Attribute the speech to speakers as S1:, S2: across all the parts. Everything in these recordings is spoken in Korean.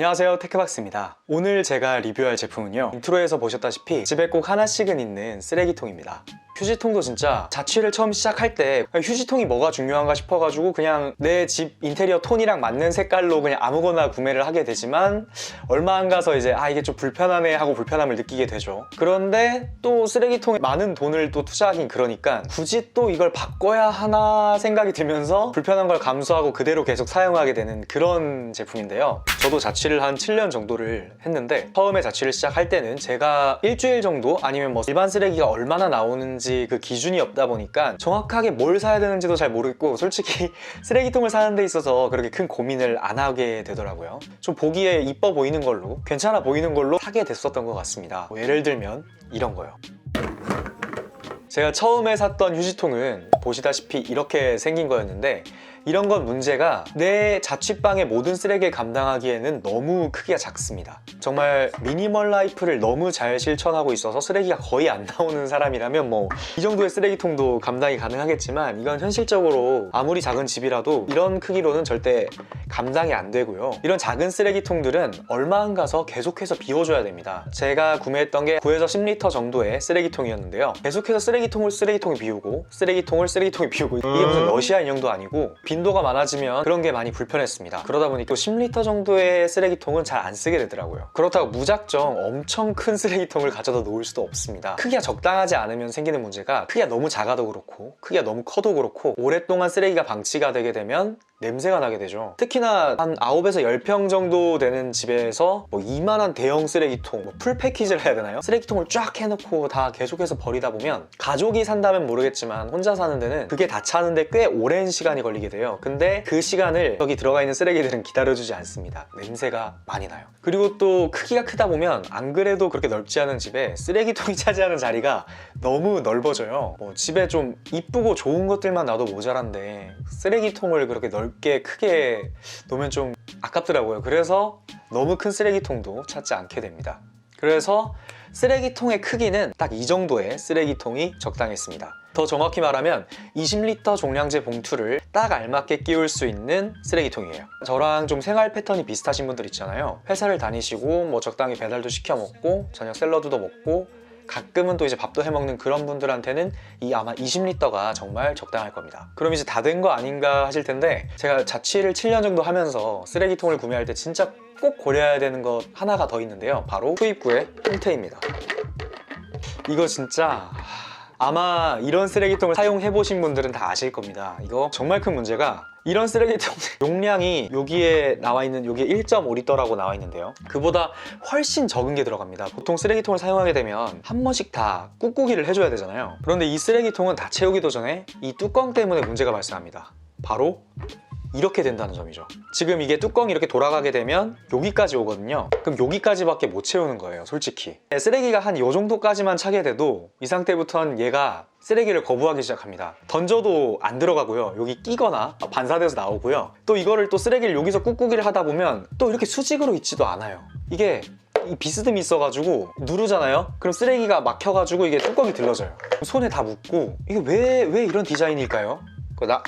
S1: 안녕하세요, 테크박스입니다. 오늘 제가 리뷰할 제품은요, 인트로에서 보셨다시피 집에 꼭 하나씩은 있는 쓰레기통입니다. 휴지통도 진짜 자취를 처음 시작할 때 휴지통이 뭐가 중요한가 싶어가지고 그냥 내 집 인테리어 톤이랑 맞는 색깔로 그냥 아무거나 구매를 하게 되지만 얼마 안 가서 이제 이게 좀 불편하네 하고 불편함을 느끼게 되죠. 그런데 또 쓰레기통에 많은 돈을 또 투자하긴 그러니까 굳이 또 이걸 바꿔야 하나 생각이 들면서 불편한 걸 감수하고 그대로 계속 사용하게 되는 그런 제품인데요. 저도 자취를 한 7년 정도를 했는데 처음에 자취를 시작할 때는 제가 일주일 정도 아니면 뭐 일반 쓰레기가 얼마나 나오는지 그 기준이 없다 보니까 정확하게 뭘 사야 되는지도 잘 모르겠고 솔직히 쓰레기통을 사는 데 있어서 그렇게 큰 고민을 안 하게 되더라고요. 좀 보기에 이뻐 보이는 걸로, 괜찮아 보이는 걸로 사게 됐었던 것 같습니다. 예를 들면 이런 거요. 제가 처음에 샀던 휴지통은 보시다시피 이렇게 생긴 거였는데 이런 건 문제가 내 자취방의 모든 쓰레기를 감당하기에는 너무 크기가 작습니다. 정말 미니멀 라이프를 너무 잘 실천하고 있어서 쓰레기가 거의 안 나오는 사람이라면 뭐 이 정도의 쓰레기통도 감당이 가능하겠지만 이건 현실적으로 아무리 작은 집이라도 이런 크기로는 절대 감당이 안 되고요. 이런 작은 쓰레기통들은 얼마 안 가서 계속해서 비워줘야 됩니다. 제가 구매했던 게 9에서 10리터 정도의 쓰레기통이었는데요. 계속해서 쓰레기통을 비우고 쓰레기통을 비우고 이게 무슨 러시아 인형도 아니고 빈도가 많아지면 그런 게 많이 불편했습니다. 그러다 보니까 10리터 정도의 쓰레기통은 잘 안 쓰게 되더라고요. 그렇다고 무작정 엄청 큰 쓰레기통을 가져다 놓을 수도 없습니다. 크기가 적당하지 않으면 생기는 문제가 크기가 너무 작아도 그렇고 크기가 너무 커도 그렇고 오랫동안 쓰레기가 방치가 되게 되면 냄새가 나게 되죠. 특히나 한 9에서 10평 정도 되는 집에서 뭐 이만한 대형 쓰레기통, 뭐 풀 패키지를 해야 되나요? 쓰레기통을 쫙 해놓고 다 계속해서 버리다 보면 가족이 산다면 모르겠지만 혼자 사는 데는 그게 다 차는데 꽤 오랜 시간이 걸리게 돼요. 근데 그 시간을 여기 들어가 있는 쓰레기들은 기다려주지 않습니다. 냄새가 많이 나요. 그리고 또 크기가 크다 보면 안 그래도 그렇게 넓지 않은 집에 쓰레기통이 차지하는 자리가 너무 넓어져요. 뭐 집에 좀 이쁘고 좋은 것들만 놔도 모자란데 쓰레기통을 그렇게 넓게 크게 놓으면 좀 아깝더라고요. 그래서 너무 큰 쓰레기통도 찾지 않게 됩니다. 그래서 쓰레기통의 크기는 딱 이 정도의 쓰레기통이 적당했습니다. 더 정확히 말하면 20리터 종량제 봉투를 딱 알맞게 끼울 수 있는 쓰레기통이에요. 저랑 좀 생활 패턴이 비슷하신 분들 있잖아요. 회사를 다니시고 뭐 적당히 배달도 시켜 먹고 저녁 샐러드도 먹고 가끔은 또 이제 밥도 해먹는 그런 분들한테는 이 아마 20리터가 정말 적당할 겁니다. 그럼 이제 다 된 거 아닌가 하실 텐데 제가 자취를 7년 정도 하면서 쓰레기통을 구매할 때 진짜 꼭 고려해야 되는 것 하나가 더 있는데요. 바로 투입구의 형태입니다. 이거 진짜 아마 이런 쓰레기통을 사용해보신 분들은 다 아실 겁니다. 이거 정말 큰 문제가 이런 쓰레기통 용량이 여기에 나와 있는 여기에 1.5리터라고 나와 있는데요. 그보다 훨씬 적은 게 들어갑니다. 보통 쓰레기통을 사용하게 되면 한 번씩 다 꾹꾹이를 해줘야 되잖아요. 그런데 이 쓰레기통은 다 채우기도 전에 이 뚜껑 때문에 문제가 발생합니다. 바로 이렇게 된다는 점이죠. 지금 이게 뚜껑이 이렇게 돌아가게 되면 여기까지 오거든요. 그럼 여기까지밖에 못 채우는 거예요, 솔직히. 쓰레기가 한 이 정도까지만 차게 돼도 이 상태부터는 얘가 쓰레기를 거부하기 시작합니다. 던져도 안 들어가고요. 여기 끼거나 반사돼서 나오고요. 또 이거를 또 쓰레기를 여기서 꾹꾹이를 하다 보면 또 이렇게 수직으로 있지도 않아요. 이게 이 비스듬히 있어가지고 누르잖아요? 그럼 쓰레기가 막혀가지고 이게 뚜껑이 들러져요. 손에 다 묻고 이게 왜 이런 디자인일까요?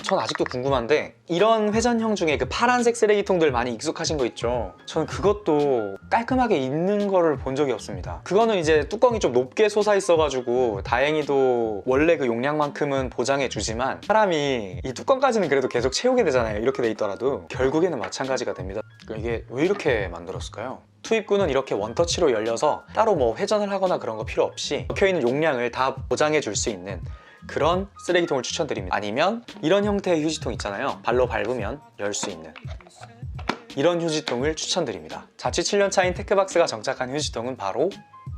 S1: 전 아직도 궁금한데 이런 회전형 중에 그 파란색 쓰레기통들 많이 익숙하신 거 있죠? 저는 그것도 깔끔하게 있는 거를 본 적이 없습니다. 그거는 이제 뚜껑이 좀 높게 솟아 있어가지고 다행히도 원래 그 용량만큼은 보장해 주지만 사람이 이 뚜껑까지는 그래도 계속 채우게 되잖아요. 이렇게 돼 있더라도 결국에는 마찬가지가 됩니다. 이게 왜 이렇게 만들었을까요? 투입구는 이렇게 원터치로 열려서 따로 뭐 회전을 하거나 그런 거 필요 없이 적혀있는 용량을 다 보장해 줄 수 있는 그런 쓰레기통을 추천드립니다. 아니면 이런 형태의 휴지통 있잖아요. 발로 밟으면 열 수 있는 이런 휴지통을 추천드립니다. 자취 7년 차인 테크박스가 정착한 휴지통은 바로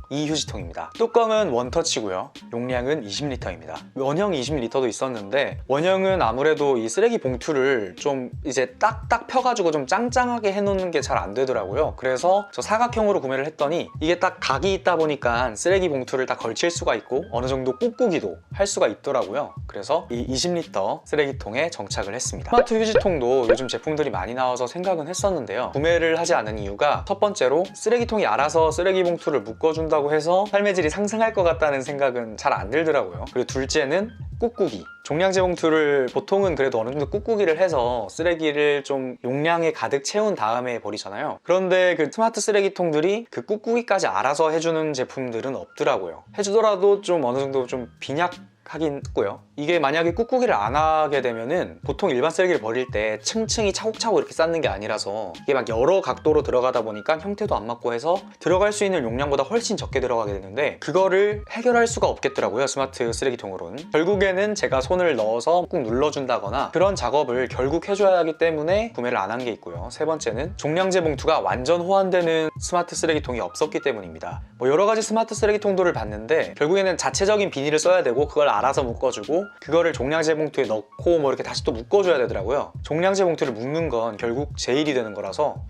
S1: 이 휴지통입니다. 뚜껑은 원터치고요. 용량은 20리터입니다. 원형 20리터도 있었는데 원형은 아무래도 이 쓰레기 봉투를 좀 이제 딱딱 펴가지고 좀 짱짱하게 해놓는 게 잘 안 되더라고요. 그래서 저 사각형으로 구매를 했더니 이게 딱 각이 있다 보니까 쓰레기 봉투를 딱 걸칠 수가 있고 어느 정도 꾹꾹이도 할 수가 있더라고요. 그래서 이 20리터 쓰레기통에 정착을 했습니다. 스마트 휴지통도 요즘 제품들이 많이 나와서 생각은 했었는데요. 구매를 하지 않은 이유가 첫 번째로 쓰레기통이 알아서 쓰레기 봉투를 묶어준다고 해서 삶의 질이 상승할 것 같다는 생각은 잘 안 들더라고요. 그리고 둘째는 꾹꾹이. 종량제 봉투를 보통은 그래도 어느 정도 꾹꾹이를 해서 쓰레기를 좀 용량에 가득 채운 다음에 버리잖아요. 그런데 그 스마트 쓰레기통들이 그 꾹꾹이까지 알아서 해주는 제품들은 없더라고요. 해주더라도 좀 어느 정도 좀 빈약하긴 했고요. 이게 만약에 꾹꾹이를 안 하게 되면은 보통 일반 쓰레기를 버릴 때 층층이 차곡차곡 이렇게 쌓는 게 아니라서 이게 막 여러 각도로 들어가다 보니까 형태도 안 맞고 해서 들어갈 수 있는 용량보다 훨씬 적게 들어가게 되는데, 그거를 해결할 수가 없겠더라고요, 스마트 쓰레기통으로는. 결국에는 제가 손을 넣어서 꾹 눌러준다거나 그런 작업을 결국 해줘야 하기 때문에 구매를 안 한 게 있고요. 세 번째는 종량제 봉투가 완전 호환되는 스마트 쓰레기통이 없었기 때문입니다. 뭐 여러 가지 스마트 쓰레기통들을 봤는데 결국에는 자체적인 비닐을 써야 되고 그걸 알아서 묶어주고 그거를 종량제 봉투에 넣고 뭐 이렇게 다시 또 묶어줘야 되더라고요. 종량제 봉투를 묶는 건 결국 제 일이 되는 거라서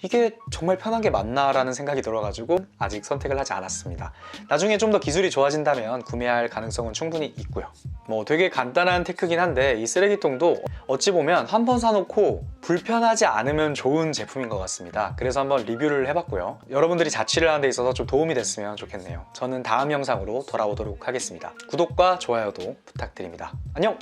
S1: 이게 정말 편한 게 맞나라는 생각이 들어가지고 아직 선택을 하지 않았습니다. 나중에 좀 더 기술이 좋아진다면 구매할 가능성은 충분히 있고요. 뭐 되게 간단한 테크긴 한데 이 쓰레기통도 어찌 보면 한 번 사놓고 불편하지 않으면 좋은 제품인 것 같습니다. 그래서 한번 리뷰를 해봤고요. 여러분들이 자취를 하는 데 있어서 좀 도움이 됐으면 좋겠네요. 저는 다음 영상으로 돌아오도록 하겠습니다. 구독과 좋아요도 부탁드립니다. 안녕!